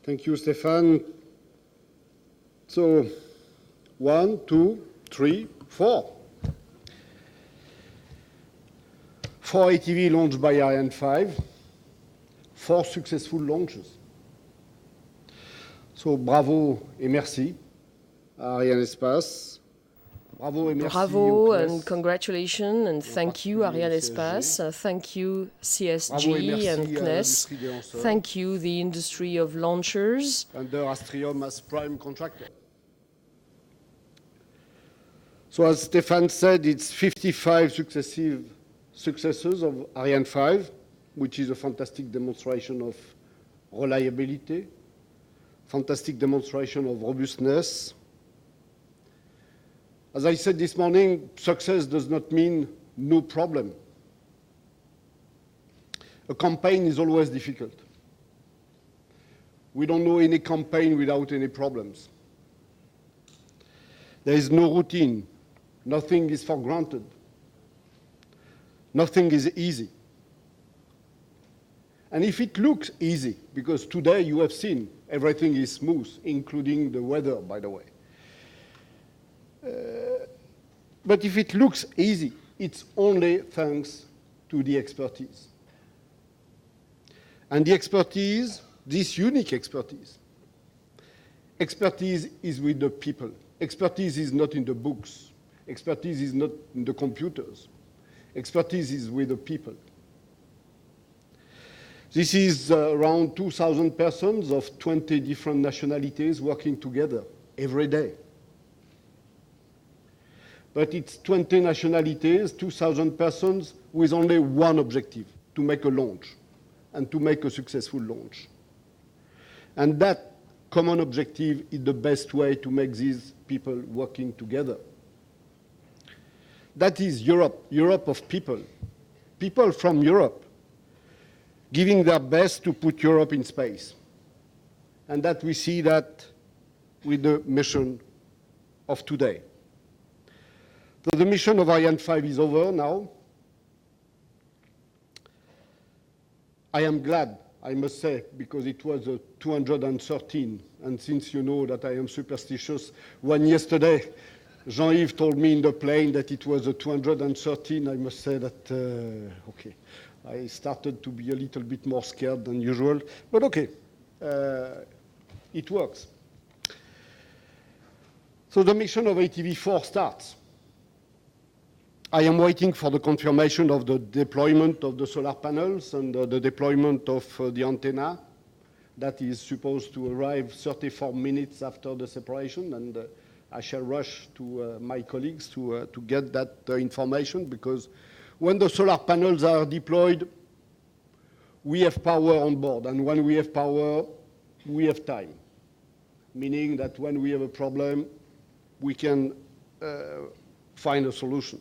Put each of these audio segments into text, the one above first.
Thank you, Stefan. So, 1, 2, 3, 4. 4 ATV launched by Ariane 5, 4 successful launches. So, bravo et merci à Arianespace. Bravo et merci Bravo au CNES. and congratulations and thank you Arianespace, thank you CSG and CNES, thank you the industry of launchers. Under Astrium as prime contractor. So as Stefan said, it's 55 successes of Ariane 5, which is a fantastic demonstration of reliability, fantastic demonstration of robustness. As I said this morning, success does not mean no problem. A campaign is always difficult. We don't know any campaign without any problems. There is no routine. Nothing is for granted. Nothing is easy. And if it looks easy, because today you have seen everything is smooth, including the weather, by the way. But if it looks easy, it's only thanks to the expertise. And the expertise, this unique expertise is with the people. Expertise is not in the books. Expertise is not in the computers. Expertise is with the people. This is around 2,000 persons of 20 different nationalities working together every day. But it's 20 nationalities, 2,000 persons with only one objective, to make a launch and to make a successful launch. And that common objective is the best way to make these people working together. That is Europe, Europe of people. People from Europe giving their best to put Europe in space. And that we see that with the mission of today. So the mission of Ariane 5 is over now. I am glad, I must say, because it was a 213. And since you know that I am superstitious, when yesterday Jean-Yves told me in the plane that it was a 213, I must say that, okay, I started to be a little bit more scared than usual. But okay, it works. So the mission of ATV4 starts. I am waiting for the confirmation of the deployment of the solar panels and the deployment of the antenna. That is supposed to arrive 34 minutes after the separation, and I shall rush to my colleagues to get that information, because when the solar panels are deployed, we have power on board, and when we have power, we have time, meaning that when we have a problem, we can find a solution.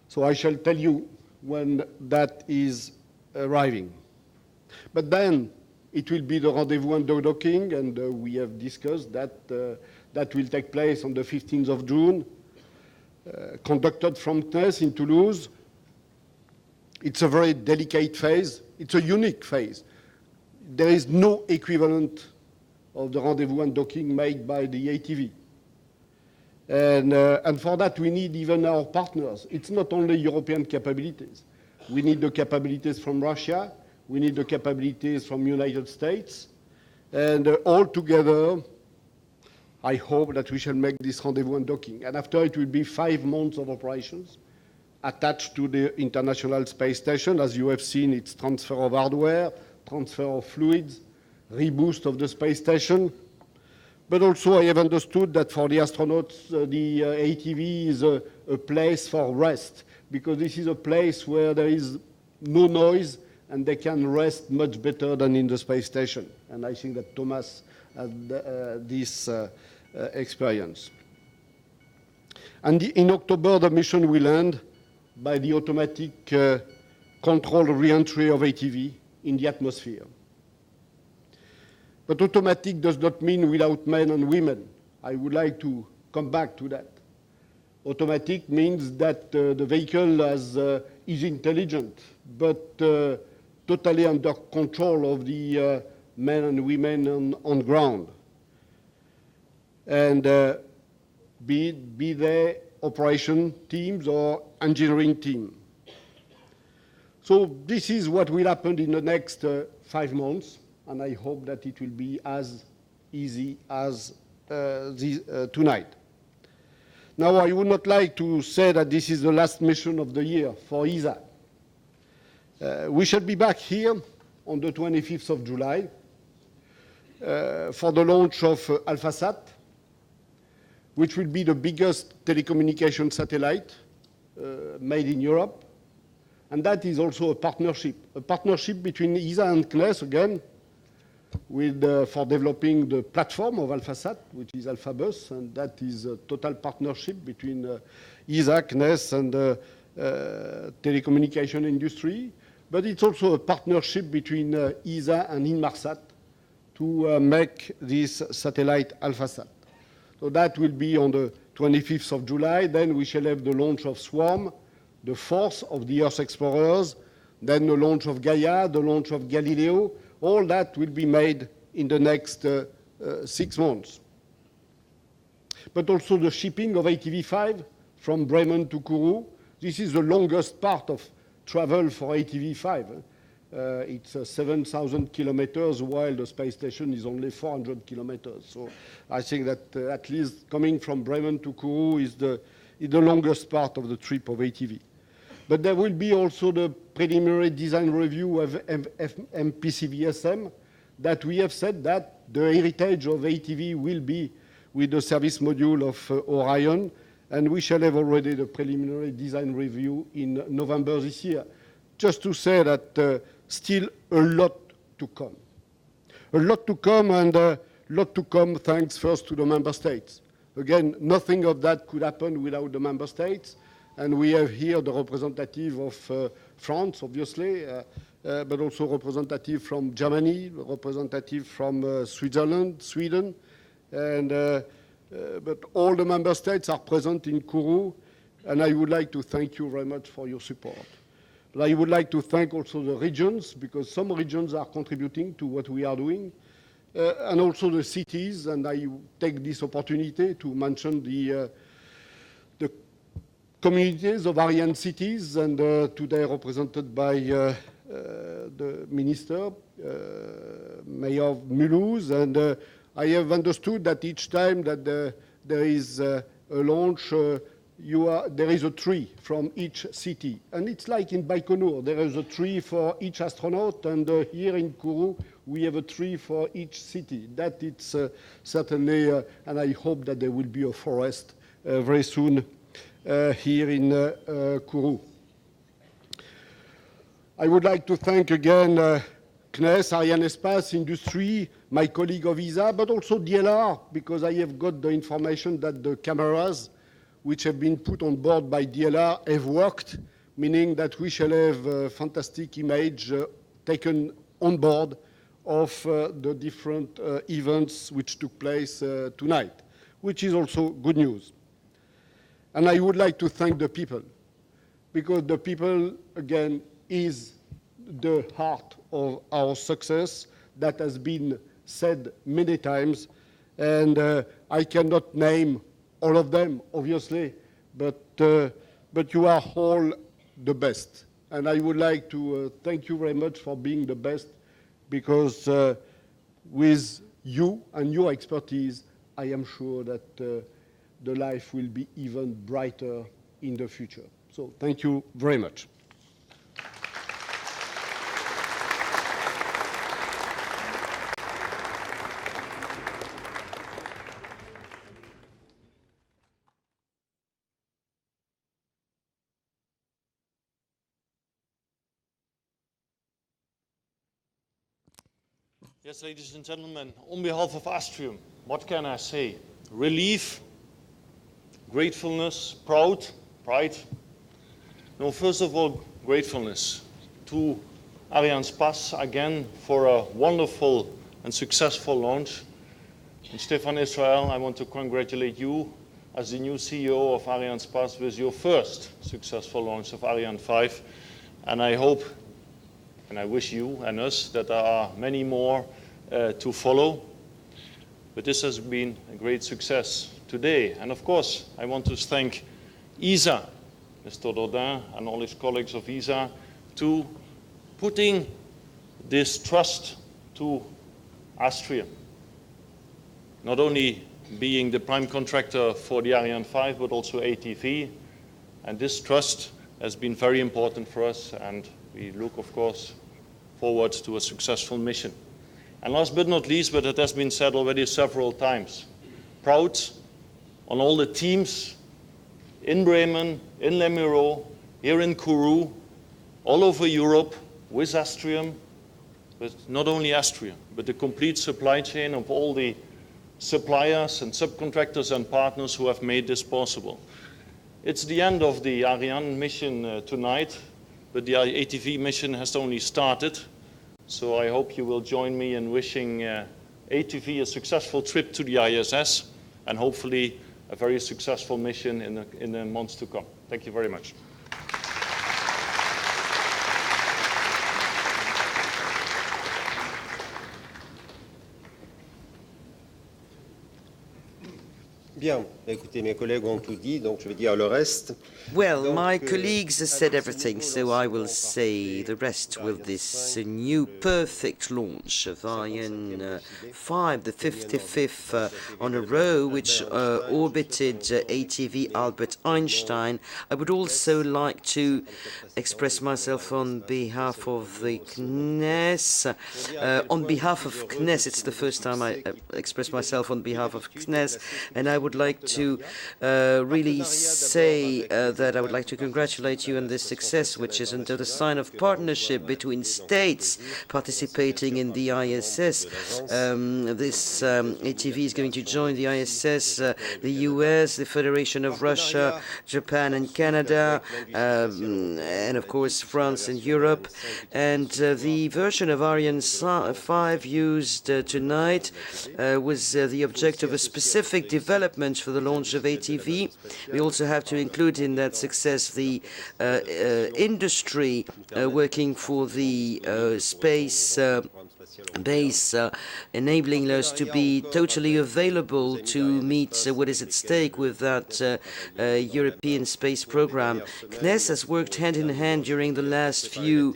So I shall tell you when that is arriving. But then it will be the rendezvous and the docking, and we have discussed that that will take place on the 15th of June, conducted from CNES in Toulouse. It's a very delicate phase. It's a unique phase. There is no equivalent of the rendezvous and docking made by the ATV. And for that, we need even our partners. It's not only European capabilities. We need the capabilities from Russia. We need the capabilities from United States. And all together, I hope that we shall make this rendezvous and docking. And after, it will be 5 months of operations attached to the International Space Station. As you have seen, it's transfer of hardware, transfer of fluids, reboost of the space station. But also I have understood that for the astronauts, the ATV is a place for rest, because this is a place where there is no noise and they can rest much better than in the space station. And I think that Thomas had this experience. And in October, the mission will end by the automatic controlled re-entry of ATV in the atmosphere. But automatic does not mean without men and women. I would like to come back to that. Automatic means that the vehicle is intelligent, but totally under control of the men and women on ground. And be they operation teams or engineering team. So this is what will happen in the next 5 months, and I hope that it will be as easy as tonight. Now, I would not like to say that this is the last mission of the year for ESA. We shall be back here on the 25th of July for the launch of AlphaSat, which will be the biggest telecommunication satellite made in Europe. And that is also a partnership between ESA and CNES, again, for developing the platform of AlphaSat, which is AlphaBus, and that is a total partnership between ESA, CNES, and the telecommunication industry. But it's also a partnership between ESA and Inmarsat to make this satellite AlphaSat. So that will be on the 25th of July. Then we shall have the launch of SWARM, the fourth of the Earth Explorers, then the launch of Gaia, the launch of Galileo. All that will be made in the next 6 months. But also the shipping of ATV5 from Bremen to Kourou. This is the longest part of travel for ATV5. It's 7,000 kilometers, while the space station is only 400 kilometers. So I think that at least coming from Bremen to Kourou is the longest part of the trip of ATV. But there will be also the preliminary design review of MPCVSM, that we have said that the heritage of ATV will be with the service module of Orion, and we shall have already the preliminary design review in November this year. Just to say that still a lot to come. A lot to come, and a lot to come thanks first to the member states. Again, nothing of that could happen without the member states. And we have here the representative of France, obviously, but also representative from Germany, representative from Switzerland, Sweden. And, but all the member states are present in Kourou. And I would like to thank you very much for your support. But I would like to thank also the regions, because some regions are contributing to what we are doing. And also the cities, and I take this opportunity to mention the communities of Ariane cities, and today represented by the minister, Mayor Mulhouse. And I have understood that each time that there is a launch, there is a tree from each city. And it's like in Baikonur, there is a tree for each astronaut, and here in Kourou, we have a tree for each city. That it's certainly, and I hope that there will be a forest very soon here in Kourou. I would like to thank again CNES, Arianespace, industry, my colleague of ESA, but also DLR, because I have got the information that the cameras which have been put on board by DLR have worked, meaning that we shall have a fantastic image taken on board of the different events which took place tonight, which is also good news. And I would like to thank the people, because the people, again, is the heart of our success. That has been said many times, and I cannot name all of them, obviously, but you are all the best. And I would like to thank you very much for being the best, because with you and your expertise, I am sure that the life will be even brighter in the future. So thank you very much. Yes, ladies and gentlemen, on behalf of Astrium, what can I say? Relief, gratefulness, pride. No, first of all, gratefulness to Arianespace again for a wonderful and successful launch. And Stefan Israel, I want to congratulate you as the new CEO of Arianespace with your first successful launch of Ariane 5. And I hope, and I wish you and us that there are many more to follow. But this has been a great success today. And of course, I want to thank ESA, Mr. Dodin and all his colleagues of ESA, to putting this trust to Astrium. Not only being the prime contractor for the Ariane 5, but also ATV. And this trust has been very important for us, and we look, of course, forward to a successful mission. And last but not least, but it has been said already several times, proud on all the teams in Bremen, in Les Mureaux, here in Kourou, all over Europe, with Astrium, but not only Astrium, but the complete supply chain of all the suppliers and subcontractors and partners who have made this possible. It's the end of the Ariane mission tonight, but the ATV mission has only started. So I hope you will join me in wishing ATV a successful trip to the ISS and hopefully a very successful mission in the months to come. Thank you very much. Bien, écoutez, mes collègues ont tout dit, donc je vais dire le reste. Well, my colleagues have said everything, so I will say the rest with this new perfect launch of Ariane 5, the 55th on a row, which orbited ATV Albert Einstein. I would also like to express myself on behalf of the CNES. On behalf of CNES, it's the first time I express myself on behalf of CNES, and I would like to really say that I would like to congratulate you on this success, which is under the sign of partnership between states participating in the ISS. This ATV is going to join the ISS, the US, the Federation of Russia, Japan and Canada, and of course France and Europe. And the version of Ariane 5 used tonight was the object of a specific development for the launch of ATV. We also have to include in that success the industry working for the space base, enabling us to be totally available to meet what is at stake with that European space program. CNES has worked hand in hand during the last few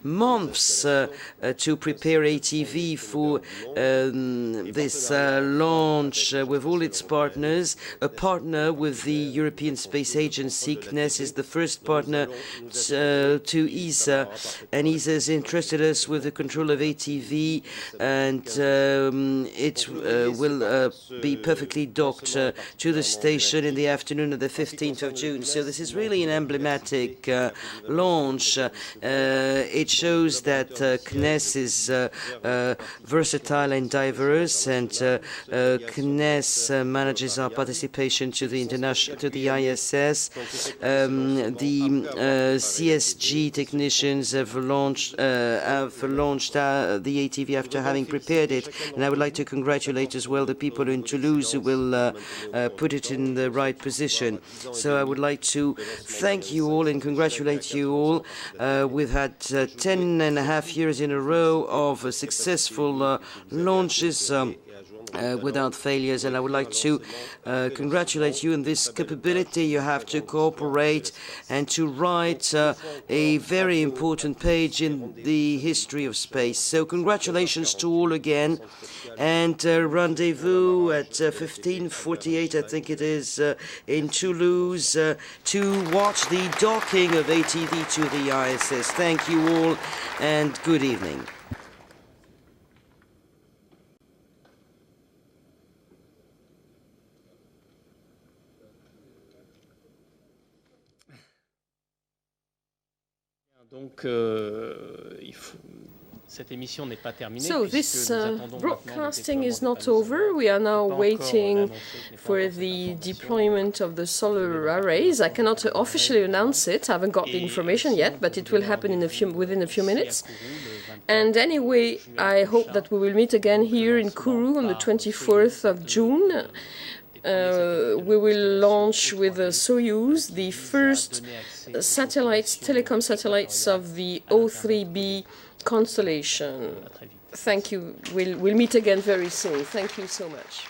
months to prepare ATV for this launch with all its partners. A partner with the European Space Agency. CNES is the first partner to ESA, and ESA has entrusted us with the control of ATV, and it will be perfectly docked to the station in the afternoon of the 15th of June. So this is really an emblematic launch. It shows that CNES is versatile and diverse, and CNES manages our participation to the ISS. The CSG technicians have launched the ATV after having prepared it, and I would like to congratulate as well the people in Toulouse who will put it in the right position. So I would like to thank you all and congratulate you all. We've had 10.5 years in a row of successful launches without failures, and I would like to congratulate you on this capability you have to cooperate and to write a very important page in the history of space. So congratulations to all again, and rendezvous at 15:48, I think it is, in Toulouse to watch the docking of ATV to the ISS. Thank you all and good evening. Donc, cette émission n'est pas terminée. So this broadcasting is not over. We are now waiting for the deployment of the solar arrays. I cannot officially announce it. I haven't got the information yet, but it will happen in within a few minutes. And anyway, I hope that we will meet again here in Kourou on the 24th of June. We will launch with Soyuz the first satellites, telecom satellites of the O3b constellation. Thank you. We'll meet again very soon. Thank you so much.